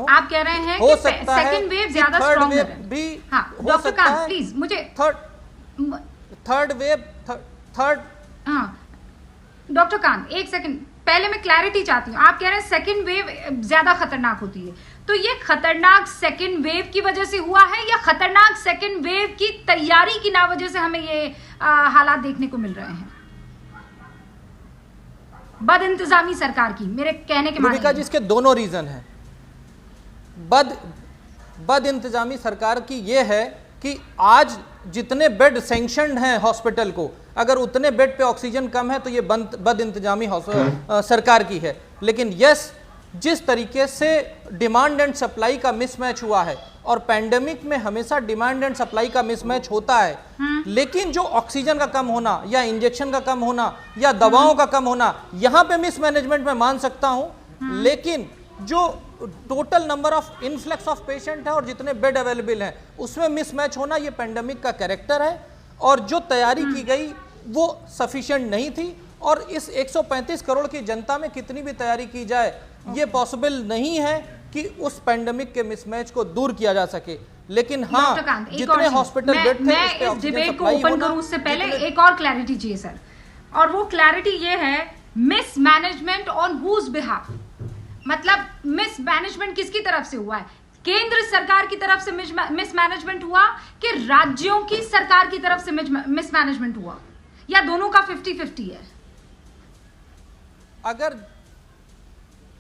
हूँ, आप कह रहे हैं हो कि सकता है सेकंड वेव ज्यादा स्ट्रॉन्ग है भी। हाँ डॉक्टर कांत प्लीज मुझे थर्ड वेव हाँ डॉक्टर कांत एक सेकंड, पहले मैं क्लैरिटी चाहती हूँ। आप कह रहे हैं सेकंड वेव ज्यादा खतरनाक होती है, तो ये खतरनाक सेकंड वेव की वजह से हुआ है या खतरनाक सेकंड वेव की तैयारी की ना वजह से हमें ये हालात देखने को मिल रहे हैं बद इंतजामी सरकार की? मेरे कहने के रूबिका जी, इसके दोनों रीजन हैं। बद इंतजामी सरकार की ये है कि आज जितने बेड सैंक्शनड हैं हॉस्पिटल को, अगर उतने बेड पे ऑक्सीजन कम है तो ये बद इंतजामी सरकार की है। लेकिन यस, जिस तरीके से डिमांड एंड सप्लाई का मिसमैच हुआ है, और पैंडेमिक में हमेशा डिमांड एंड सप्लाई का मिसमैच होता है, लेकिन जो ऑक्सीजन का कम होना या इंजेक्शन का कम होना या दवाओं का कम होना, यहां पे मिसमैनेजमेंट मैं मान सकता हूं। लेकिन जो total number of influx of patient है और जितने बेड अवेलेबल हैं उसमें मिसमैच होना, ये पैंडेमिक का कैरेक्टर है। और जो तैयारी की गई वो सफिशिएंट नहीं थी, और इस 135 करोड़ की जनता में कितनी भी तैयारी की जाए ये पॉसिबल नहीं है कि उस पैंडेमिक के मिसमैच को दूर किया जा सके। लेकिन हाँ, जितने हॉस्पिटल बेड थे, मैं इस डिबेट को ओपन करूं उससे पहले एक और क्लैरिटी चाहिए सर, और वो क्लैरिटी ये है मिसमैनेजमेंट ऑन हुज बिहाफ। मतलब मिसमैनेजमेंट किसकी तरफ से हुआ है? केंद्र सरकार की तरफ से मिसमैनेजमेंट हुआ कि राज्यों की सरकार की तरफ से मिसमैनेजमेंट हुआ, या दोनों का 50-50 है?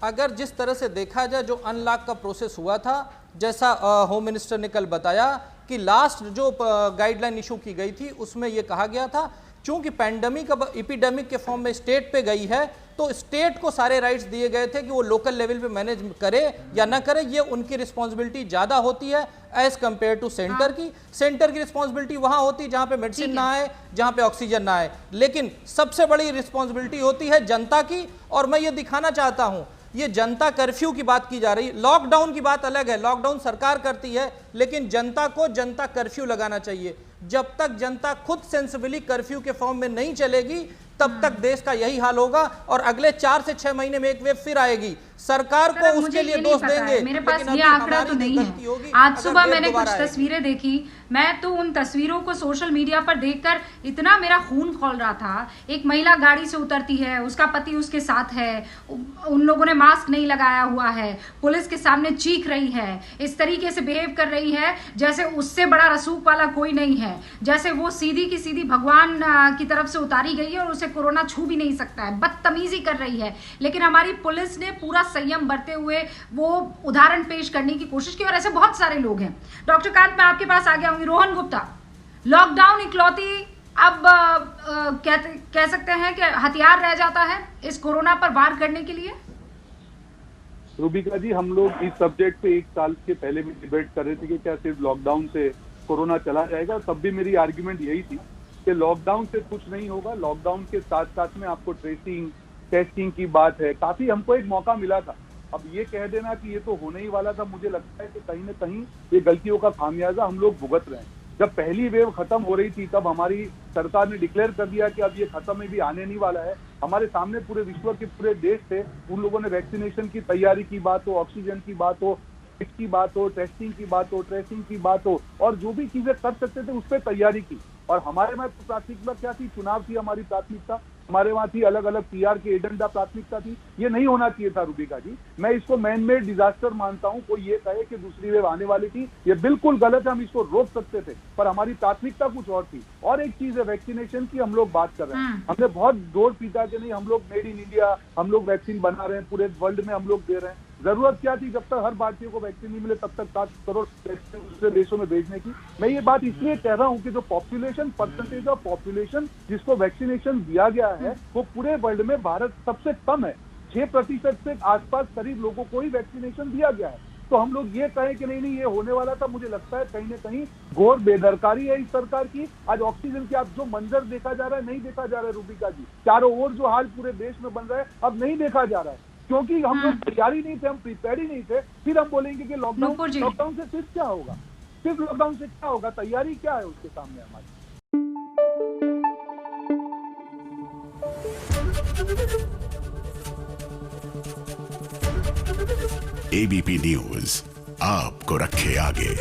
अगर जिस तरह से देखा जाए, जो अनलॉक का प्रोसेस हुआ था, जैसा होम मिनिस्टर ने कल बताया कि लास्ट जो गाइडलाइन इशू की गई थी उसमें यह कहा गया था चूंकि पैंडेमिक अब एपिडेमिक के फॉर्म में स्टेट पे गई है, तो स्टेट को सारे राइट्स दिए गए थे कि वो लोकल लेवल पे मैनेज करे या ना करे, ये उनकी रिस्पॉन्सिबिलिटी ज़्यादा होती है एज कंपेयर टू सेंटर की। सेंटर की रिस्पॉन्सिबिलिटी वहाँ होती है जहाँ पे मेडिसिन ना आए, जहाँ पे ऑक्सीजन ना आए, लेकिन सबसे बड़ी रिस्पॉन्सिबिलिटी होती है जनता की। और मैं ये दिखाना चाहता हूँ, ये जनता कर्फ्यू की बात की जा रही है, लॉकडाउन की बात अलग है, लॉकडाउन सरकार करती है, लेकिन जनता को जनता कर्फ्यू लगाना चाहिए। जब तक जनता खुद सेंसिबली कर्फ्यू के फॉर्म में नहीं चलेगी तब तक देश का यही हाल होगा, और अगले 4 से 6 महीने में एक वेव फिर आएगी। सरकार को उसके लिए दोष देंगे, मेरे पास ये आंकड़ा तो नहीं है। आज सुबह मैंने कुछ तस्वीरें देखी, मैं तो उन तस्वीरों को सोशल मीडिया पर देखकर इतना मेरा खून खौल रहा था। एक महिला गाड़ी से उतरती है, उसका पति उसके साथ है, उन लोगों ने मास्क नहीं लगाया हुआ है, पुलिस के सामने चीख रही है, इस तरीके से बिहेव कर रही है जैसे उससे बड़ा रसूख वाला कोई नहीं है, जैसे वो सीधी की सीधी भगवान की तरफ से उतारी गई है और उसे कोरोना छू भी नहीं सकता है। बदतमीजी कर रही है, लेकिन हमारी पुलिस ने पूरा संयम बरते हुए वो उदाहरण पेश करने की कोशिश की, और ऐसे बहुत सारे लोग हैं। डॉक्टर कांत, मैं आपके पास आ गया हूँ। रोहन गुप्ता, लॉकडाउन इकलौती अब कह सकते हैं कि हथियार रह जाता है इस कोरोना पर वार करने के लिए? रूबिका जी, हम लोग इस सब्जेक्ट पे 1 साल के पहले भी डिबेट कर रहे थे कि क्या सिर्फ लॉकडाउन से कोरोना चला जाएगा। तब भी मेरी आर्ग्यूमेंट यही थी कि लॉकडाउन से कुछ नहीं होगा, लॉकडाउन के साथ साथ में आपको ट्रेसिंग टेस्टिंग की बात है। काफी हमको एक मौका मिला था। अब ये कह देना कि ये तो होने ही वाला था, मुझे लगता है कि कहीं ना कहीं ये गलतियों का खामियाजा हम लोग भुगत रहे हैं। जब पहली वेव खत्म हो रही थी तब हमारी सरकार ने डिक्लेयर कर दिया कि अब ये खत्म भी आने नहीं वाला है। हमारे सामने पूरे विश्व के पूरे देश थे, उन लोगों ने वैक्सीनेशन की तैयारी की बात हो, ऑक्सीजन की बात हो, किट की बात हो, टेस्टिंग की बात हो, ट्रेसिंग की बात हो, और जो भी चीजें कर सकते थे उस पर तैयारी की। और हमारे में प्राथमिकता क्या थी? चुनाव की हमारी प्राथमिकता, हमारे वहां थी अलग अलग पीआर के एजेंडा प्राथमिकता थी। ये नहीं होना चाहिए था रूबिका जी। मैं इसको मैन मेड डिजास्टर मानता हूं। कोई ये कहे कि दूसरी वेव आने वाली थी, ये बिल्कुल गलत है। हम इसको रोक सकते थे, पर हमारी प्राथमिकता कुछ और थी। और एक चीज है वैक्सीनेशन की, हम लोग बात कर रहे हैं, हमने बहुत जोर पीटा कि नहीं हम लोग मेड इन इंडिया, हम लोग वैक्सीन बना रहे हैं, पूरे वर्ल्ड में हम लोग दे रहे हैं। जरूरत क्या थी? जब तक हर भारतीय को वैक्सीन नहीं मिले तब तक 7 करोड़ वैक्सीन दूसरे देशों में भेजने की। मैं ये बात इसलिए कह रहा हूं कि जो पॉपुलेशन, परसेंटेज ऑफ पॉपुलेशन जिसको वैक्सीनेशन दिया गया है वो पूरे वर्ल्ड में भारत सबसे कम है। 6% से आसपास करीब लोगों को ही वैक्सीनेशन दिया गया है। तो हम लोग ये कहें कि नहीं ये होने वाला था, मुझे लगता है कहीं ना कहीं घोर बेदरकारी है इस सरकार की। आज ऑक्सीजन की आप जो मंजर देखा जा रहा है, नहीं देखा जा रहा है रूबिका जी। चारों ओर जो हाल पूरे देश में बन रहा है अब नहीं देखा जा रहा है, क्योंकि हम लोग तैयारी नहीं थे, हम प्रिपेयर ही नहीं थे। फिर हम बोलेंगे कि लॉकडाउन से सिर्फ क्या होगा? सिर्फ लॉकडाउन से क्या होगा? तैयारी क्या है उसके सामने हमारी? एबीपी न्यूज आपको रखे आगे।